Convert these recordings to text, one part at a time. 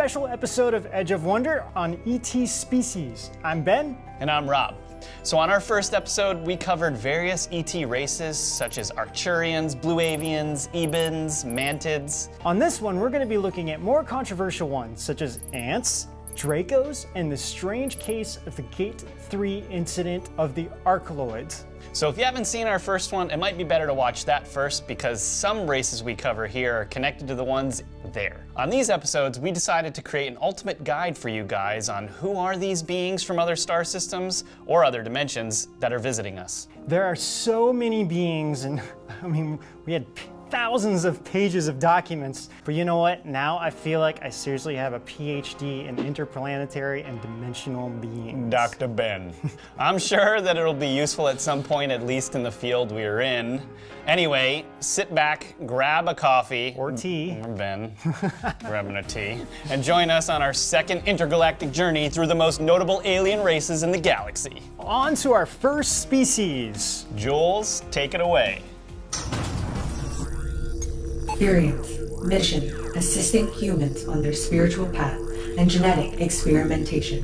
special episode of Edge of Wonder on ET species. I'm Ben. And I'm Rob. So on our first episode, we covered various ET races such as Arcturians, Pleiadians, Ebens, Mantids. On this one, we're going to be looking at more controversial ones such as ants, Dracos, and the strange case of the Gate 3 incident of the Archeloids. So if you haven't seen our first one, it might be better to watch that first because some races we cover here are connected to the ones there. On these episodes, we decided to create an ultimate guide for you guys on who are these beings from other star systems or other dimensions that are visiting us. There are so many beings, and we had thousands of pages of documents, but you know what? Now I feel like I seriously have a PhD in interplanetary and dimensional beings. Dr. Ben. I'm sure that it'll be useful at some point, at least in the field we're in. Anyway, sit back, grab a coffee. Or tea. Or Ben, grabbing a tea. And join us on our second intergalactic journey through the most notable alien races in the galaxy. On to our first species. Jules, take it away. Pleiadians. Mission: assisting humans on their spiritual path and genetic experimentation.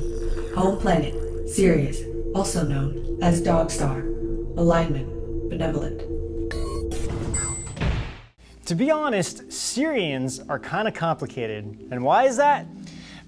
Home planet: Sirius, also known as Dog Star. Alignment: benevolent. To be honest, Sirians are kind of complicated. And why is that?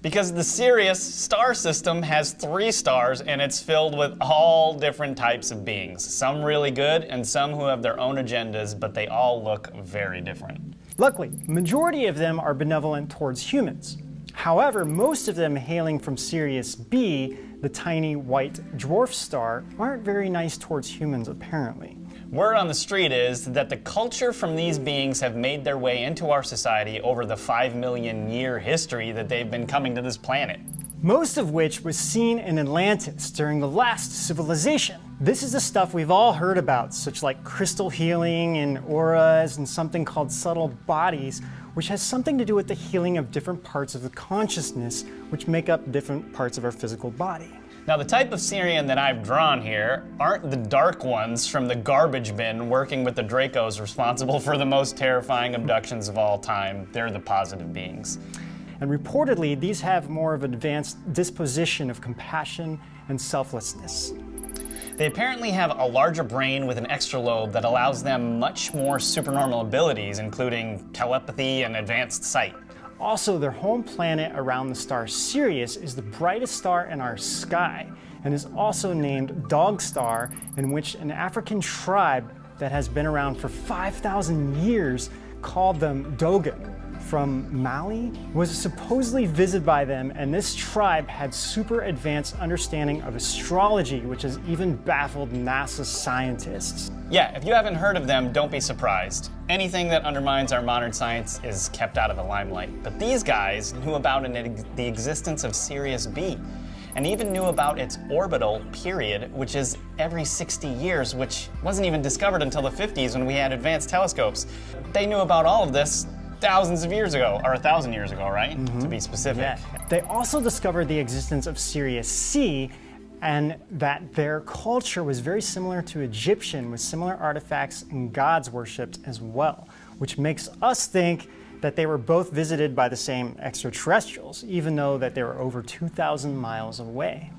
Because the Sirius star system has 3 stars and it's filled with all different types of beings. Some really good and some who have their own agendas, but they all look very different. Luckily, majority of them are benevolent towards humans. However, most of them hailing from Sirius B, the tiny white dwarf star, aren't very nice towards humans apparently. Word on the street is that the culture from these beings have made their way into our society over the 5 million year history that they've been coming to this planet. Most of which was seen in Atlantis during the last civilization. This is the stuff we've all heard about, such like crystal healing and auras and something called subtle bodies, which has something to do with the healing of different parts of the consciousness, which make up different parts of our physical body. Now the type of Sirian that I've drawn here aren't the dark ones from the garbage bin working with the Dracos responsible for the most terrifying abductions of all time. They're the positive beings. And reportedly, these have more of an advanced disposition of compassion and selflessness. They apparently have a larger brain with an extra lobe that allows them much more supernormal abilities, including telepathy and advanced sight. Also, their home planet around the star Sirius is the brightest star in our sky and is also named Dog Star, in which an African tribe that has been around for 5,000 years called them Dogon from Mali was supposedly visited by them, and this tribe had super advanced understanding of astrology, which has even baffled NASA scientists. Yeah, if you haven't heard of them, don't be surprised. Anything that undermines our modern science is kept out of the limelight. But these guys knew about the existence of Sirius B, and even knew about its orbital period, which is every 60 years, which wasn't even discovered until the 50s when we had advanced telescopes. They knew about all of this thousands of years ago, or 1,000 years ago, right? Mm-hmm. To be specific. Yeah. They also discovered the existence of Sirius C, and that their culture was very similar to Egyptian, with similar artifacts and gods worshipped as well, which makes us think that they were both visited by the same extraterrestrials, even though that they were over 2,000 miles away.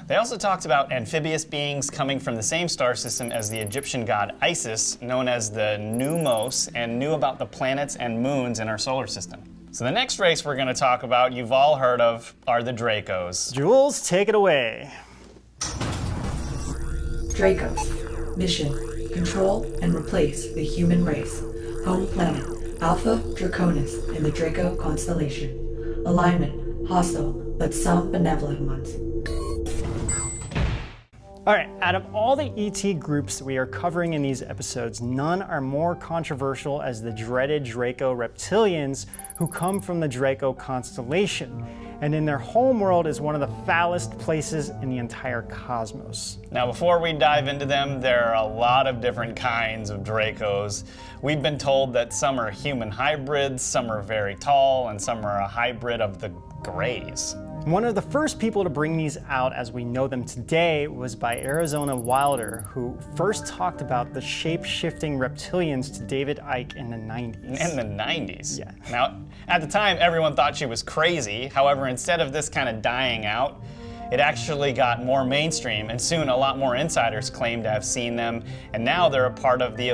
They also talked about amphibious beings coming from the same star system as the Egyptian god Isis, known as the Numos, and knew about the planets and moons in our solar system. So the next race we're going to talk about, you've all heard of, are the Dracos. Jules, take it away. Dracos. Mission: control and replace the human race. Home planet: Alpha Draconis in the Draco constellation. Alignment: hostile, but some benevolent ones. All right, out of all the ET groups we are covering in these episodes, none are more controversial as the dreaded Draco Reptilians, who come from the Draco constellation, and in their home world is one of the foulest places in the entire cosmos. Now, before we dive into them, there are a lot of different kinds of Dracos. We've been told that some are human hybrids, some are very tall, and some are a hybrid of the Greys. One of the first people to bring these out as we know them today was by EdgeofWonder, who first talked about the shape-shifting reptilians to David Icke in the 90s. In the 90s? Yeah. Now, at the time, everyone thought she was crazy. However, instead of this kind of dying out, it actually got more mainstream, and soon a lot more insiders claimed to have seen them, and now they're a part of the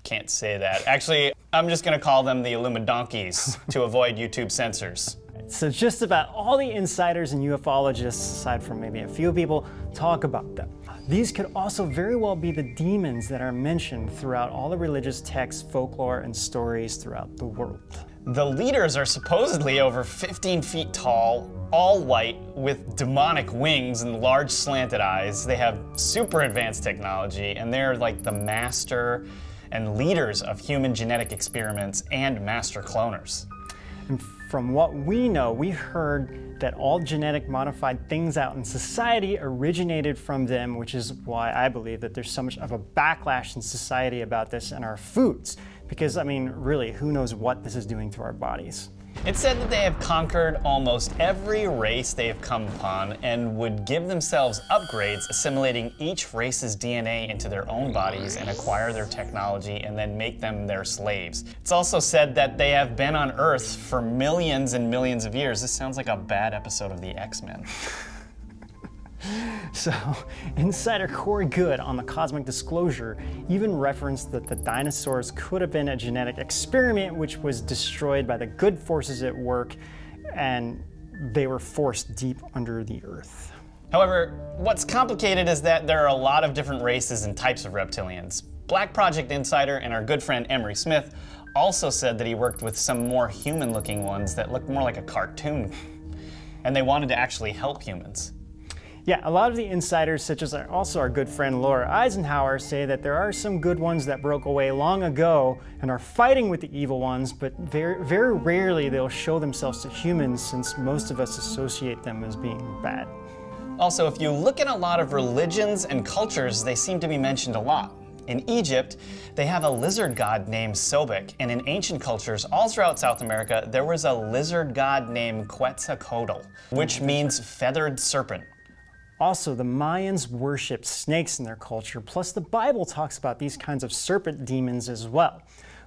can't say that. Actually, I'm just gonna call them the Illumadonkeys to avoid YouTube censors. So just about all the insiders and ufologists, aside from maybe a few people, talk about them. These could also very well be the demons that are mentioned throughout all the religious texts, folklore, and stories throughout the world. The leaders are supposedly over 15 feet tall, all white, with demonic wings and large slanted eyes. They have super advanced technology, and they're like the master and leaders of human genetic experiments and master cloners. And from what we know, we heard that all genetic modified things out in society originated from them, which is why I believe that there's so much of a backlash in society about this and our foods. Because, I mean, really, who knows what this is doing to our bodies? It's said that they have conquered almost every race they have come upon and would give themselves upgrades, assimilating each race's DNA into their own bodies and acquire their technology and then make them their slaves. It's also said that they have been on Earth for millions and millions of years. This sounds like a bad episode of the X-Men. So, insider Corey Good on the Cosmic Disclosure even referenced that the dinosaurs could have been a genetic experiment which was destroyed by the good forces at work, and they were forced deep under the earth. However, what's complicated is that there are a lot of different races and types of reptilians. Black Project Insider and our good friend Emery Smith also said that he worked with some more human-looking ones that looked more like a cartoon, and they wanted to actually help humans. Yeah, a lot of the insiders, such as also our good friend Laura Eisenhower, say that there are some good ones that broke away long ago and are fighting with the evil ones, but very, very rarely they'll show themselves to humans, since most of us associate them as being bad. Also, if you look at a lot of religions and cultures, they seem to be mentioned a lot. In Egypt, they have a lizard god named Sobek, and in ancient cultures all throughout South America, there was a lizard god named Quetzalcoatl, which means feathered serpent. Also, the Mayans worshipped snakes in their culture, plus the Bible talks about these kinds of serpent demons as well.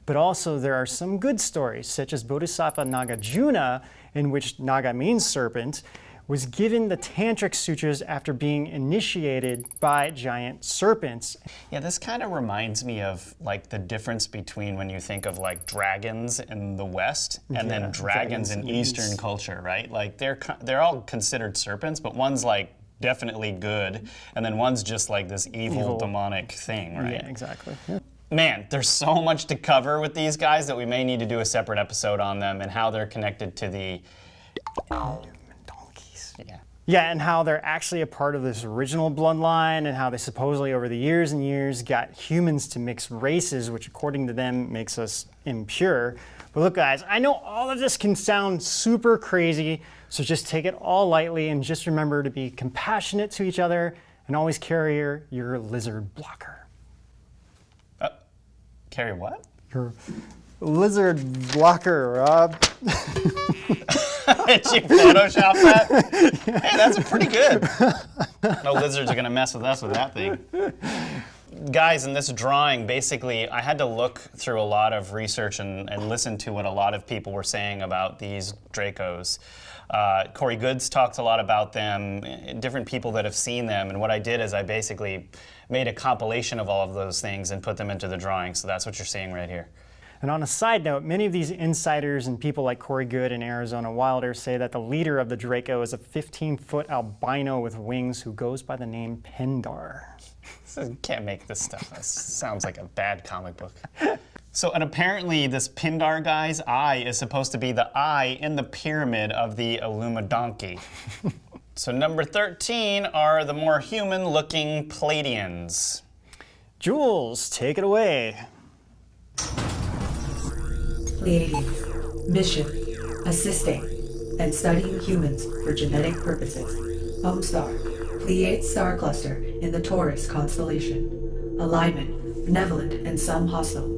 But also there are some good stories, such as Bodhisattva Nagarjuna, in which Naga means serpent, was given the tantric sutras after being initiated by giant serpents. Yeah, this kind of reminds me of like the difference between when you think of like dragons in the West and then dragons in Eastern culture, right? Like they're all considered serpents, but one's like definitely good, and then one's just like this evil demonic thing, right? Yeah, exactly. Yeah. Man, there's so much to cover with these guys that we may need to do a separate episode on them and how they're connected to the Donkeys. Yeah. Yeah, and how they're actually a part of this original bloodline, and how they supposedly over the years and years got humans to mix races, which according to them makes us impure. But look guys, I know all of this can sound super crazy, so just take it all lightly and just remember to be compassionate to each other and always carry your lizard blocker. Carry what? Your lizard blocker, Rob. Did you Photoshop that? Hey, that's pretty good. No lizards are gonna mess with us with that thing. Guys, in this drawing, basically, I had to look through a lot of research and listen to what a lot of people were saying about these Dracos. Corey Goods talks a lot about them, different people that have seen them, and what I did is I basically made a compilation of all of those things and put them into the drawing, so that's what you're seeing right here. And on a side note, many of these insiders and people like Corey Good and EdgeofWonder say that the leader of the Draco is a 15-foot albino with wings who goes by the name Pendar. You can't make this stuff. This sounds like a bad comic book. So, and apparently this Pindar guy's eye is supposed to be the eye in the pyramid of the Illumadonkey. So number 13 are the more human-looking Pleiadians. Jules, take it away. Pleiadians. Mission: assisting and studying humans for genetic purposes. Home star: Pleiades star cluster in the Taurus constellation. Alignment: benevolent and some hostile.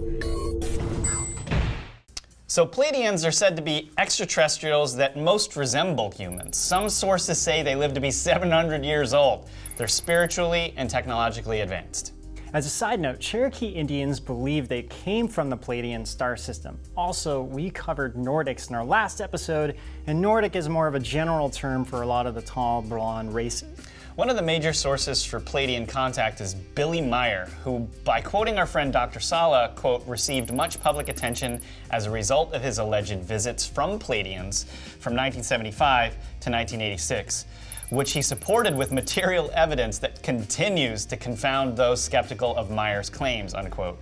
So Pleiadians are said to be extraterrestrials that most resemble humans. Some sources say they live to be 700 years old. They're spiritually and technologically advanced. As a side note, Cherokee Indians believe they came from the Pleiadian star system. Also, we covered Nordics in our last episode, and Nordic is more of a general term for a lot of the tall, blonde races. One of the major sources for Pleiadian contact is Billy Meyer, who, by quoting our friend Dr. Sala, quote, received much public attention as a result of his alleged visits from Pleiadians from 1975 to 1986, which he supported with material evidence that continues to confound those skeptical of Meyer's claims, unquote.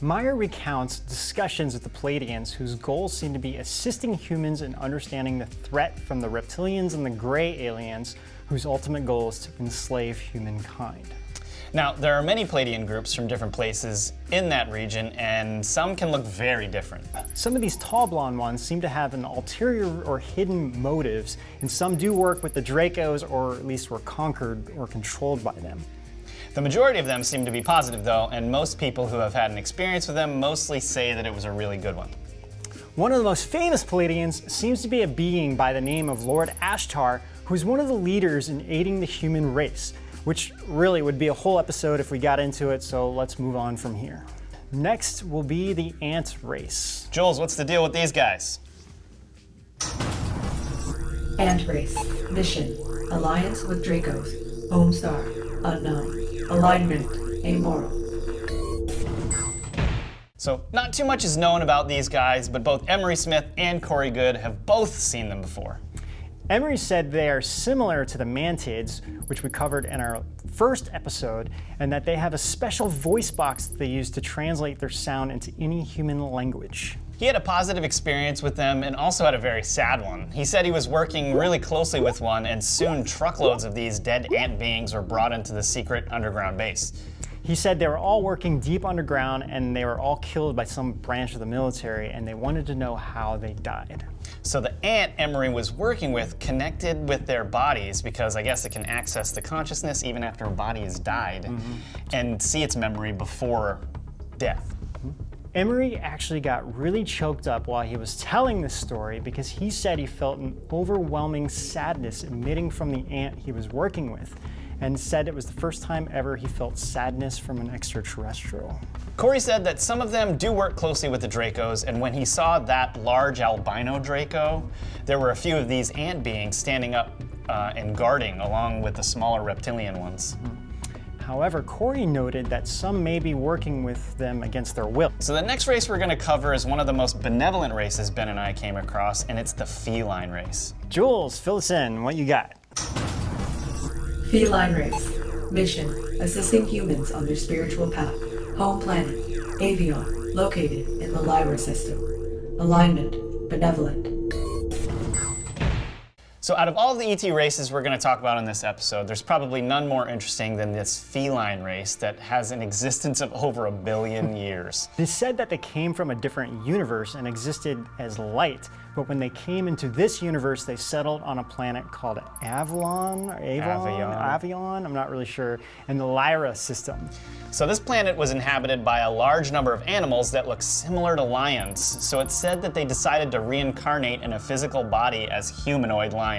Meyer recounts discussions with the Pleiadians whose goals seem to be assisting humans in understanding the threat from the Reptilians and the Gray Aliens, whose ultimate goal is to enslave humankind. Now, there are many Pleiadian groups from different places in that region, and some can look very different. Some of these tall blonde ones seem to have an ulterior or hidden motives, and some do work with the Dracos, or at least were conquered or controlled by them. The majority of them seem to be positive, though, and most people who have had an experience with them mostly say that it was a really good one. One of the most famous Pleiadians seems to be a being by the name of Lord Ashtar, who's one of the leaders in aiding the human race, which really would be a whole episode if we got into it, so let's move on from here. Next will be the ant race. Jules, what's the deal with these guys? Ant race. Mission. Alliance with Dracos. Home star. Unknown. Alignment. Amoral. So, not too much is known about these guys, but both Emery Smith and Corey Good have both seen them before. Emery said they are similar to the Mantids, which we covered in our first episode, and that they have a special voice box that they use to translate their sound into any human language. He had a positive experience with them and also had a very sad one. He said he was working really closely with one, and soon truckloads of these dead ant beings were brought into the secret underground base. He said they were all working deep underground and they were all killed by some branch of the military, and they wanted to know how they died. So the ant Emery was working with connected with their bodies, because I guess it can access the consciousness even after a body has died, and see its memory before death. Emery actually got really choked up while he was telling this story, because he said he felt an overwhelming sadness emitting from the ant he was working with, and said it was the first time ever he felt sadness from an extraterrestrial. Corey said that some of them do work closely with the Dracos, and when he saw that large albino Draco, there were a few of these ant beings standing up and guarding along with the smaller reptilian ones. However, Corey noted that some may be working with them against their will. So the next race we're going to cover is one of the most benevolent races Ben and I came across, and it's the feline race. Jules, fill us in. What you got? Feline race. Mission. Assisting humans on their spiritual path. Home planet. Avion. Located in the Lyra system. Alignment. Benevolent. So out of all the ET races we're going to talk about in this episode, there's probably none more interesting than this feline race that has an existence of over 1 billion years. It is said that they came from a different universe and existed as light, but when they came into this universe, they settled on a planet called Avion, I'm not really sure, in the Lyra system. So this planet was inhabited by a large number of animals that look similar to lions, so it's said that they decided to reincarnate in a physical body as humanoid lions.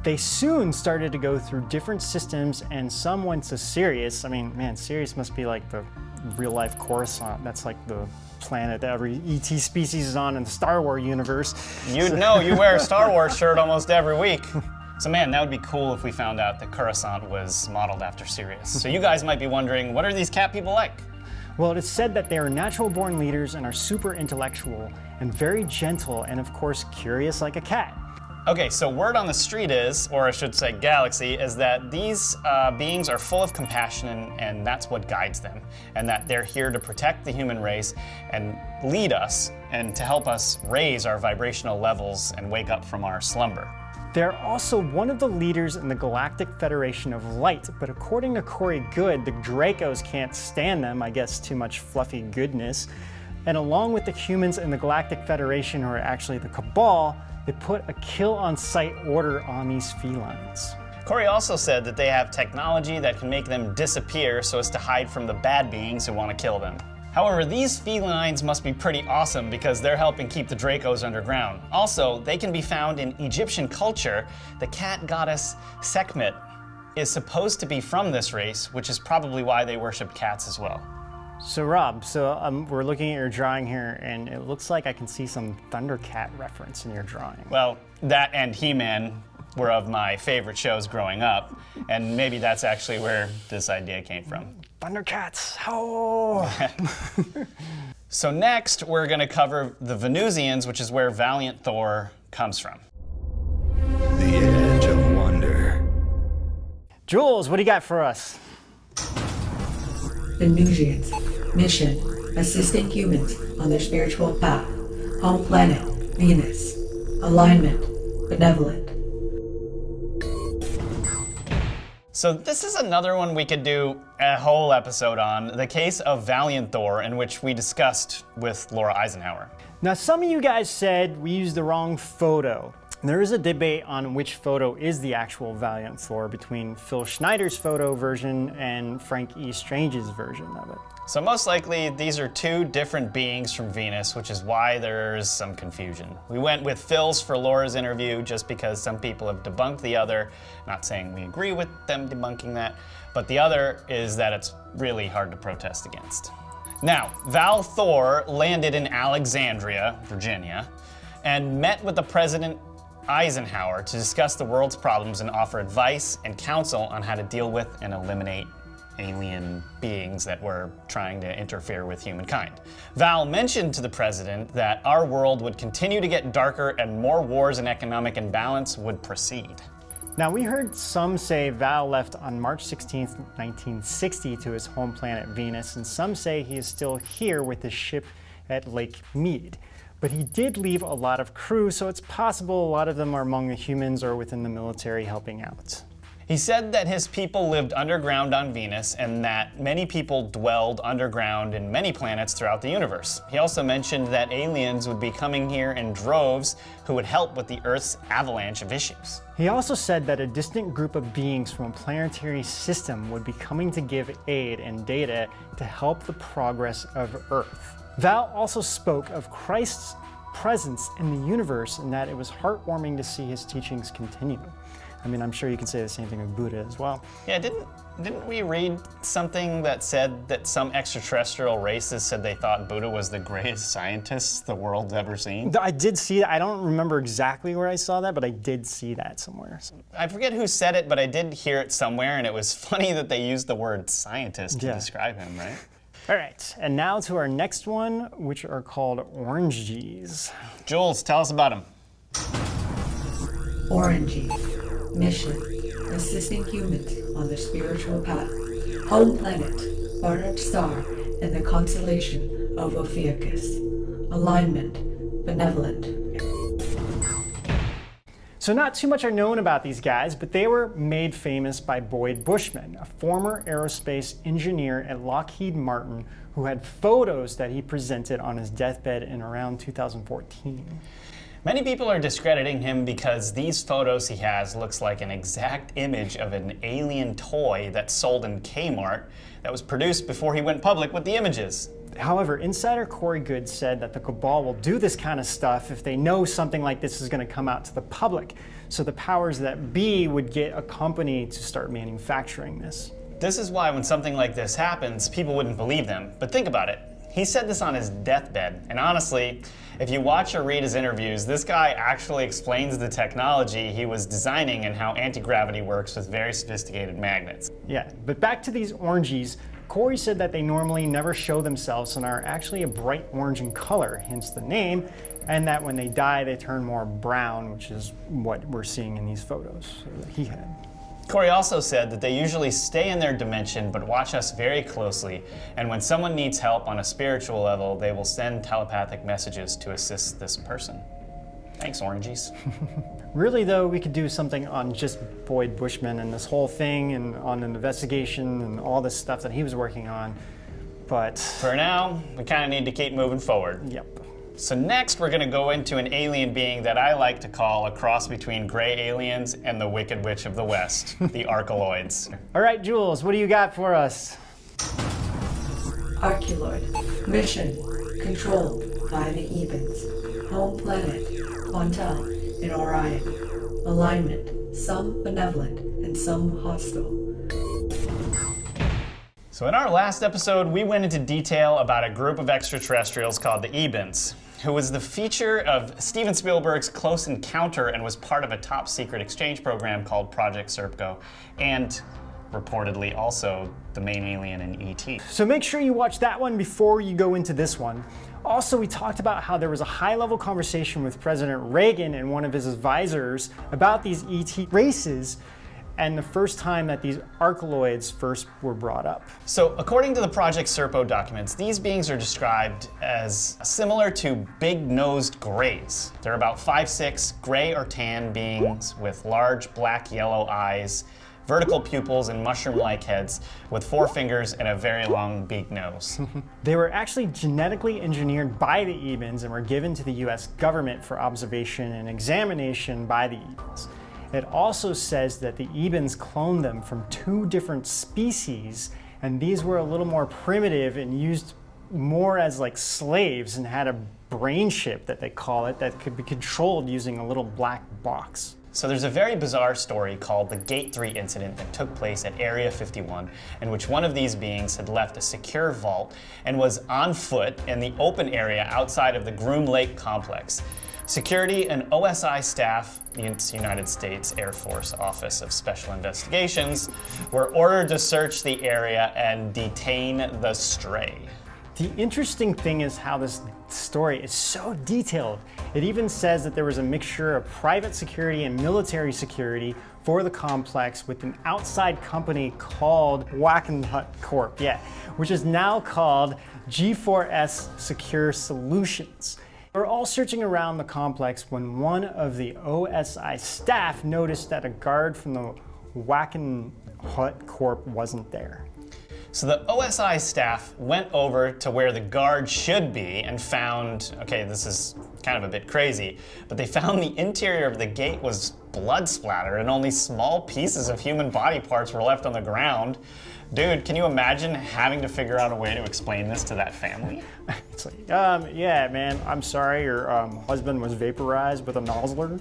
They soon started to go through different systems, and some went to Sirius. I mean, man, Sirius must be like the real-life Coruscant. That's like the planet that every ET species is on in the Star Wars universe. You'd know, you wear a Star Wars shirt almost every week. So man, that would be cool if we found out that Coruscant was modeled after Sirius. So you guys might be wondering, what are these cat people like? Well, it is said that they are natural-born leaders and are super intellectual and very gentle and, of course, curious like a cat. Okay, so word on the street is, or I should say galaxy, is that these beings are full of compassion, and that's what guides them, and that they're here to protect the human race and lead us and to help us raise our vibrational levels and wake up from our slumber. They're also one of the leaders in the Galactic Federation of Light, but according to Corey Good, the Dracos can't stand them, I guess too much fluffy goodness, and along with the humans in the Galactic Federation, who are actually the Cabal, they put a kill-on-sight order on these felines. Corey also said that they have technology that can make them disappear so as to hide from the bad beings who want to kill them. However, these felines must be pretty awesome because they're helping keep the Dracos underground. Also, they can be found in Egyptian culture. The cat goddess Sekhmet is supposed to be from this race, which is probably why they worship cats as well. So Rob, we're looking at your drawing here, and it looks like I can see some Thundercat reference in your drawing. Well, that and He-Man were of my favorite shows growing up, and maybe that's actually where this idea came from. Thundercats, oh! So next, we're gonna cover the Venusians, which is where Valiant Thor comes from. The EdgeofWonder. Jules, what do you got for us? Venusians. Mission: assisting humans on their spiritual path. Home planet: Venus. Alignment: benevolent. So this is another one we could do a whole episode on, the case of Valiant Thor, in which we discussed with Laura Eisenhower. Now, some of you guys said we used the wrong photo. There is a debate on which photo is the actual Valiant Thor between Phil Schneider's photo version and Frank E. Strange's version of it. So most likely, these are two different beings from Venus, which is why there's some confusion. We went with Phil's for Laura's interview just because some people have debunked the other. Not saying we agree with them debunking that, but the other is that it's really hard to protest against. Now, Val Thor landed in Alexandria, Virginia, and met with the President Eisenhower to discuss the world's problems and offer advice and counsel on how to deal with and eliminate alien beings that were trying to interfere with humankind. Val mentioned to the president that our world would continue to get darker and more wars and economic imbalance would proceed. Now, we heard some say Val left on March 16th, 1960 to his home planet Venus, and some say he is still here with his ship at Lake Mead. But he did leave a lot of crew, so it's possible a lot of them are among the humans or within the military helping out. He said that his people lived underground on Venus and that many people dwelled underground in many planets throughout the universe. He also mentioned that aliens would be coming here in droves who would help with the Earth's avalanche of issues. He also said that a distant group of beings from a planetary system would be coming to give aid and data to help the progress of Earth. Val also spoke of Christ's presence in the universe and that it was heartwarming to see his teachings continue. I mean, I'm sure you can say the same thing of Buddha as well. Yeah, didn't we read something that said that some extraterrestrial races said they thought Buddha was the greatest scientist the world's ever seen? I did see that. I don't remember exactly where I saw that, but I did see that somewhere. I forget who said it, but I did hear it somewhere, and it was funny that they used the word scientist to describe him, right? All right, and now to our next one, which are called Oranges. Jules, tell us about them. Oranges. Mission: assisting humans on their spiritual path. Home planet: Barnard Star in the constellation of Ophiuchus. Alignment: benevolent. So not too much are known about these guys, but they were made famous by Boyd Bushman, a former aerospace engineer at Lockheed Martin who had photos that he presented on his deathbed in around 2014. Many people are discrediting him because these photos he has looks like an exact image of an alien toy that's sold in Kmart that was produced before he went public with the images. However, insider Corey Good said that the Cabal will do this kind of stuff if they know something like this is going to come out to the public. So the powers that be would get a company to start manufacturing this. This is why when something like this happens, people wouldn't believe them. But think about it. He said this on his deathbed, and honestly, if you watch or read his interviews, this guy actually explains the technology he was designing and how anti-gravity works with very sophisticated magnets. Yeah, but back to these Oranges, Corey said that they normally never show themselves and are actually a bright orange in color, hence the name, and that when they die, they turn more brown, which is what we're seeing in these photos that he had. Corey also said that they usually stay in their dimension but watch us very closely, and when someone needs help on a spiritual level, they will send telepathic messages to assist this person. Thanks, Oranges. Really, though, we could do something on just Boyd Bushman and this whole thing and on an investigation and all this stuff that he was working on, but... For now, we kind of need to keep moving forward. Yep. So next, we're going to go into an alien being that I like to call a cross between gray aliens and the Wicked Witch of the West, the Archaloids. All right, Jules, what do you got for us? Archeoloid. Mission controlled by the Ebens. Home planet Quantel in Orion. Alignment some benevolent and some hostile. So in our last episode, we went into detail about a group of extraterrestrials called the Ebens, who was the feature of Steven Spielberg's Close Encounter and was part of a top secret exchange program called Project Serpco, and reportedly also the main alien in E.T. So make sure you watch that one before you go into this one. Also, we talked about how there was a high-level conversation with President Reagan and one of his advisors about these ET races, and the first time that these archeoloids first were brought up. So according to the Project Serpo documents, these beings are described as similar to big-nosed greys. They're about 5'6", gray or tan beings with large black-yellow eyes, vertical pupils and mushroom-like heads with 4 fingers and a very long beak nose. They were actually genetically engineered by the Ebens and were given to the US government for observation and examination by the Ebens. It also says that the Ebens cloned them from 2 different species, and these were a little more primitive and used more as like slaves and had a brain chip that they call it that could be controlled using a little black box. So there's a very bizarre story called the Gate 3 incident that took place at Area 51, in which one of these beings had left a secure vault and was on foot in the open area outside of the Groom Lake complex. Security and OSI staff, the United States Air Force Office of Special Investigations, were ordered to search the area and detain the stray. The interesting thing is how this story is so detailed. It even says that there was a mixture of private security and military security for the complex with an outside company called Wackenhut Corp, which is now called G4S Secure Solutions. They were all searching around the complex when one of the OSI staff noticed that a guard from the Wackenhut Corp wasn't there. So the OSI staff went over to where the guard should be and found, okay, this is kind of a bit crazy, but they found the interior of the gate was blood splattered and only small pieces of human body parts were left on the ground. Dude, can you imagine having to figure out a way to explain this to that family? It's like, yeah, man, I'm sorry, your husband was vaporized with a nozzler.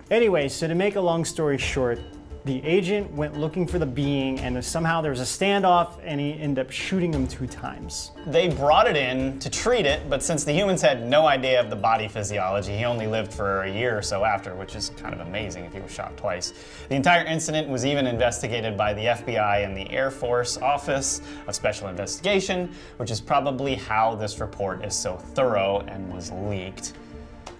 Anyway, so to make a long story short, the agent went looking for the being, and somehow there was a standoff, and he ended up shooting him 2 times. They brought it in to treat it, but since the humans had no idea of the body physiology, he only lived for a year or so after, which is kind of amazing if he was shot twice. The entire incident was even investigated by the FBI and the Air Force Office of Special Investigation, which is probably how this report is so thorough and was leaked.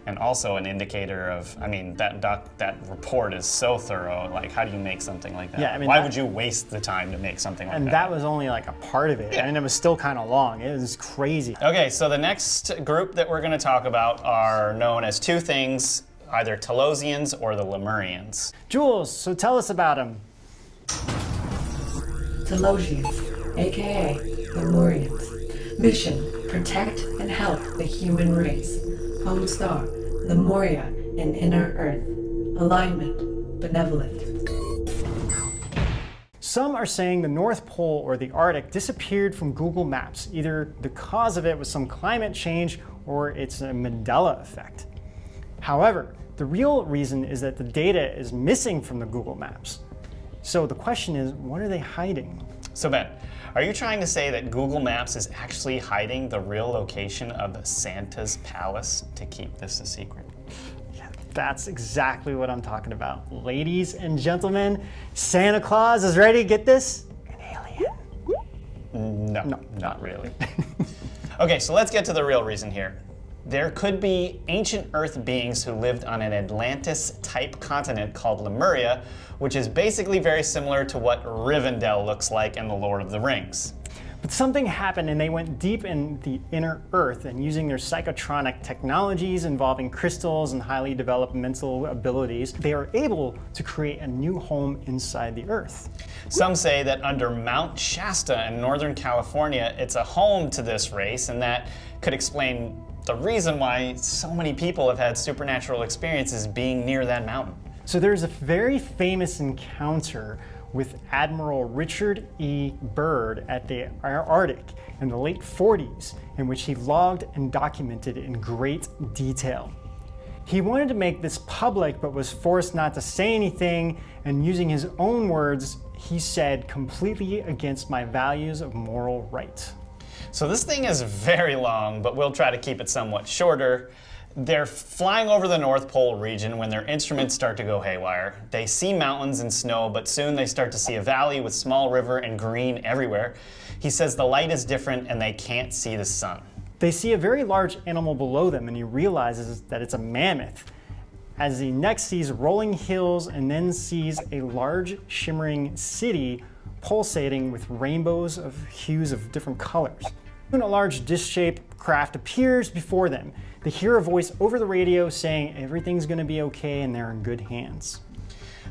And also an indicator of, I mean, that report is so thorough. Like, how do you make something like that? Yeah, I mean, why would you waste the time to make something like that? And that was only like a part of it. Yeah. I mean, it was still kind of long. It was crazy. Okay, so the next group that we're going to talk about are known as 2 things, either Telosians or the Lemurians. Jules, so tell us about them. Telosians, aka Lemurians. Mission protect and help the human race. Home star, Lemuria and Inner Earth. Alignment, benevolent. Some are saying the North Pole or the Arctic disappeared from Google Maps. Either the cause of it was some climate change or it's a Mandela effect. However, the real reason is that the data is missing from the Google Maps. So the question is, what are they hiding? So Ben, are you trying to say that Google Maps is actually hiding the real location of Santa's palace to keep this a secret? Yeah, that's exactly what I'm talking about. Ladies and gentlemen, Santa Claus is ready. Get this? An alien. No, not really. Okay, so let's get to the real reason here. There could be ancient Earth beings who lived on an Atlantis-type continent called Lemuria, which is basically very similar to what Rivendell looks like in The Lord of the Rings. But something happened and they went deep in the inner Earth, and using their psychotronic technologies involving crystals and highly developed mental abilities, they are able to create a new home inside the Earth. Some say that under Mount Shasta in Northern California, it's a home to this race, and that could explain the reason why so many people have had supernatural experiences being near that mountain. So there's a very famous encounter with Admiral Richard E. Byrd at the Arctic in the late 40s, in which he logged and documented in great detail. He wanted to make this public but was forced not to say anything, and using his own words, he said, completely against my values of moral right. So this thing is very long, but we'll try to keep it somewhat shorter. They're flying over the North Pole region when their instruments start to go haywire. They see mountains and snow, but soon they start to see a valley with small river and green everywhere. He says the light is different and they can't see the sun. They see a very large animal below them, and he realizes that it's a mammoth, as he next sees rolling hills and then sees a large shimmering city pulsating with rainbows of hues of different colors. Soon a large disc-shaped craft appears before them. They hear a voice over the radio saying everything's going to be okay and they're in good hands.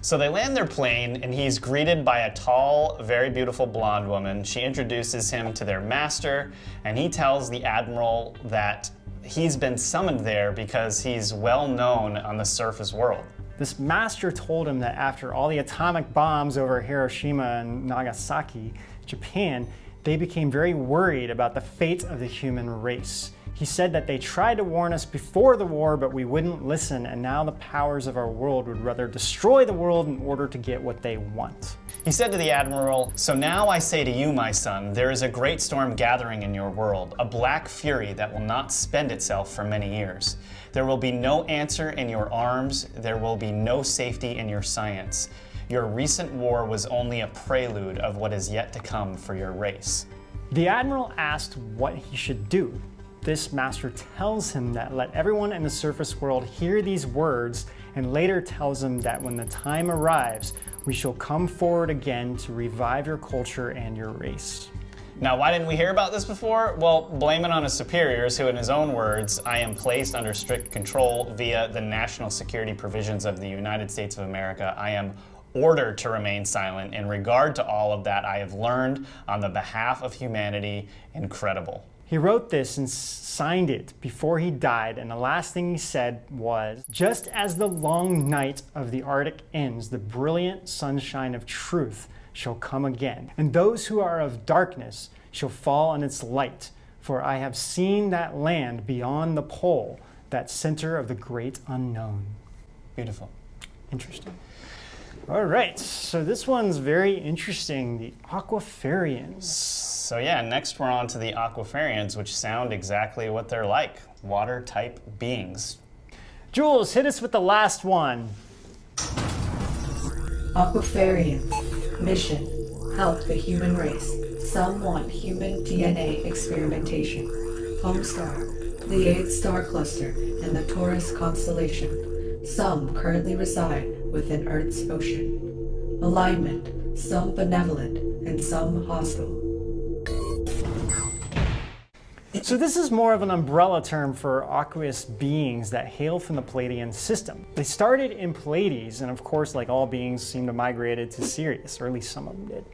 So they land their plane, and he's greeted by a tall, very beautiful blonde woman. She introduces him to their master, and he tells the admiral that he's been summoned there because he's well known on the surface world. This master told him that after all the atomic bombs over Hiroshima and Nagasaki, Japan, they became very worried about the fate of the human race. He said that they tried to warn us before the war, but we wouldn't listen, and now the powers of our world would rather destroy the world in order to get what they want. He said to the admiral, "So now I say to you, my son, there is a great storm gathering in your world, a black fury that will not spend itself for many years. There will be no answer in your arms, there will be no safety in your science. Your recent war was only a prelude of what is yet to come for your race." The admiral asked what he should do. This master tells him that let everyone in the surface world hear these words, and later tells him that when the time arrives, we shall come forward again to revive your culture and your race. Now, why didn't we hear about this before? Well, blame it on his superiors, who in his own words, "I am placed under strict control via the national security provisions of the United States of America. I am ordered to remain silent in regard to all of that I have learned on the behalf of humanity. Incredible." He wrote this and signed it before he died, and the last thing he said was, "Just as the long night of the Arctic ends, the brilliant sunshine of truth shall come again, and those who are of darkness shall fall on its light, for I have seen that land beyond the pole, that center of the great unknown." Beautiful. Interesting. All right, so this one's very interesting, the Aquafarians. So yeah, next we're on to the Aquafarians, which sound exactly what they're like, water-type beings. Jules, hit us with the last one. Aquafarians. Mission. Help the human race. Some want human DNA experimentation. Home star. Pleiades star cluster and the Taurus constellation. Some currently reside within Earth's ocean. Alignment. Some benevolent and some hostile. So this is more of an umbrella term for aqueous beings that hail from the Pleiadian system. They started in Pleiades, and of course, like all beings, seem to migrate to Sirius, or at least some of them did.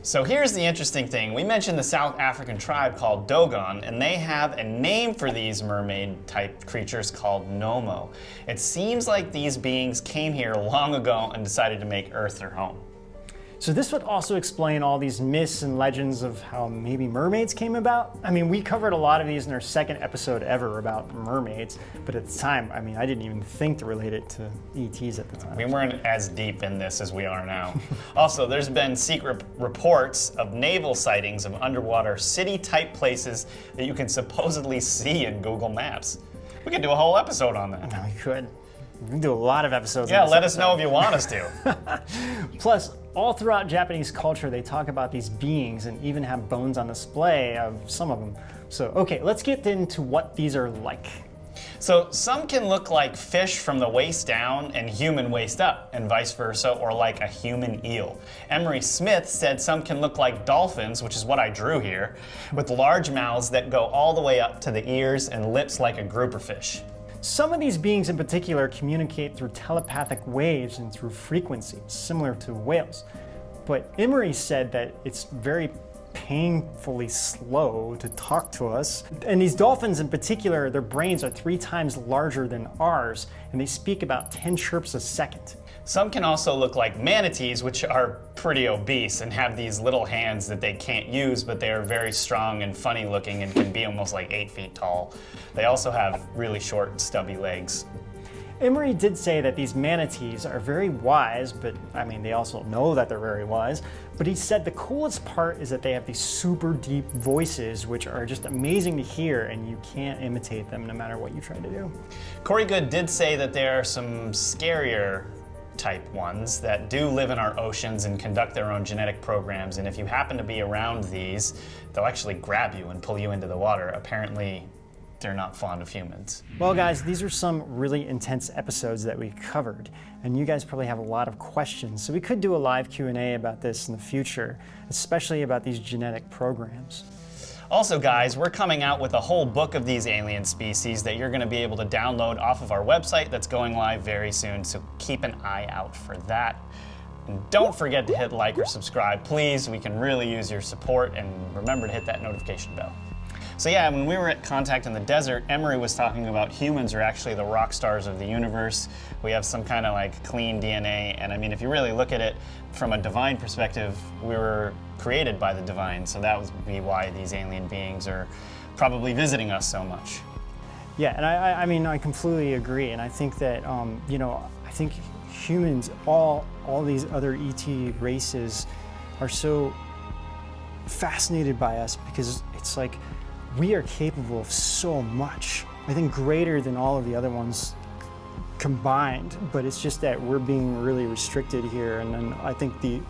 So here's the interesting thing. We mentioned the South African tribe called Dogon, and they have a name for these mermaid-type creatures called Nomo. It seems like these beings came here long ago and decided to make Earth their home. So this would also explain all these myths and legends of how maybe mermaids came about. I mean, we covered a lot of these in our second episode ever about mermaids, but at the time, I mean, I didn't even think to relate it to ETs at the time. We weren't as deep in this as we are now. Also, there's been secret reports of naval sightings of underwater city-type places that you can supposedly see in Google Maps. We could do a whole episode on that. We could. We can do a lot of episodes. Yeah, on this let us episode. know if you want us to. Plus, all throughout Japanese culture, they talk about these beings and even have bones on display of some of them. So, okay, let's get into what these are like. So some can look like fish from the waist down and human waist up, and vice versa, or like a human eel. Emery Smith said some can look like dolphins, which is what I drew here, with large mouths that go all the way up to the ears and lips like a grouper fish. Some of these beings in particular communicate through telepathic waves and through frequencies, similar to whales. But Emery said that it's very painfully slow to talk to us. And these dolphins in particular, their brains are 3 times larger than ours, and they speak about 10 chirps a second. Some can also look like manatees, which are pretty obese and have these little hands that they can't use, but they are very strong and funny looking and can be almost like 8 feet tall. They also have really short, stubby legs. Emery did say that these manatees are very wise, but I mean, they also know that they're very wise. But he said the coolest part is that they have these super deep voices, which are just amazing to hear, and you can't imitate them no matter what you try to do. Corey Good did say that there are some scarier type ones that do live in our oceans and conduct their own genetic programs, and if you happen to be around these, they'll actually grab you and pull you into the water. Apparently, they're not fond of humans. Well, guys, these are some really intense episodes that we covered, and you guys probably have a lot of questions, so we could do a live Q&A about this in the future, especially about these genetic programs. Also, guys, we're coming out with a whole book of these alien species that you're going to be able to download off of our website that's going live very soon, so keep an eye out for that. And don't forget to hit like or subscribe, please. We can really use your support, and remember to hit that notification bell. So yeah, when we were at Contact in the Desert, Emery was talking about humans are actually the rock stars of the universe. We have some kind of like clean DNA, and I mean, if you really look at it from a divine perspective, we were created by the divine, so that would be why these alien beings are probably visiting us so much. Yeah, and I mean, I completely agree, and I think that, you know, I think humans, all these other ET races are so fascinated by us because it's like, we are capable of so much. I think greater than all of the other ones combined, but it's just that we're being really restricted here, and then I think the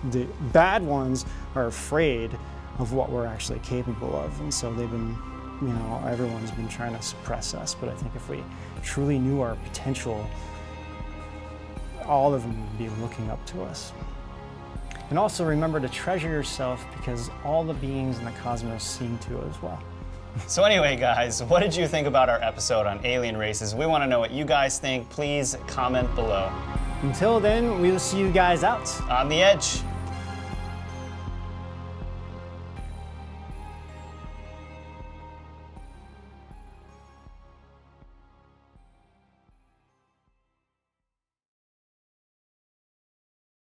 bad ones are afraid of what we're actually capable of, and so they've been, you know, everyone's been trying to suppress us, but I think if we truly knew our potential, all of them would be looking up to us. And also remember to treasure yourself, because all the beings in the cosmos seem to as well. So anyway, guys, what did you think about our episode on alien races? We want to know what you guys think. Please comment below. Until then, we will see you guys out on the edge.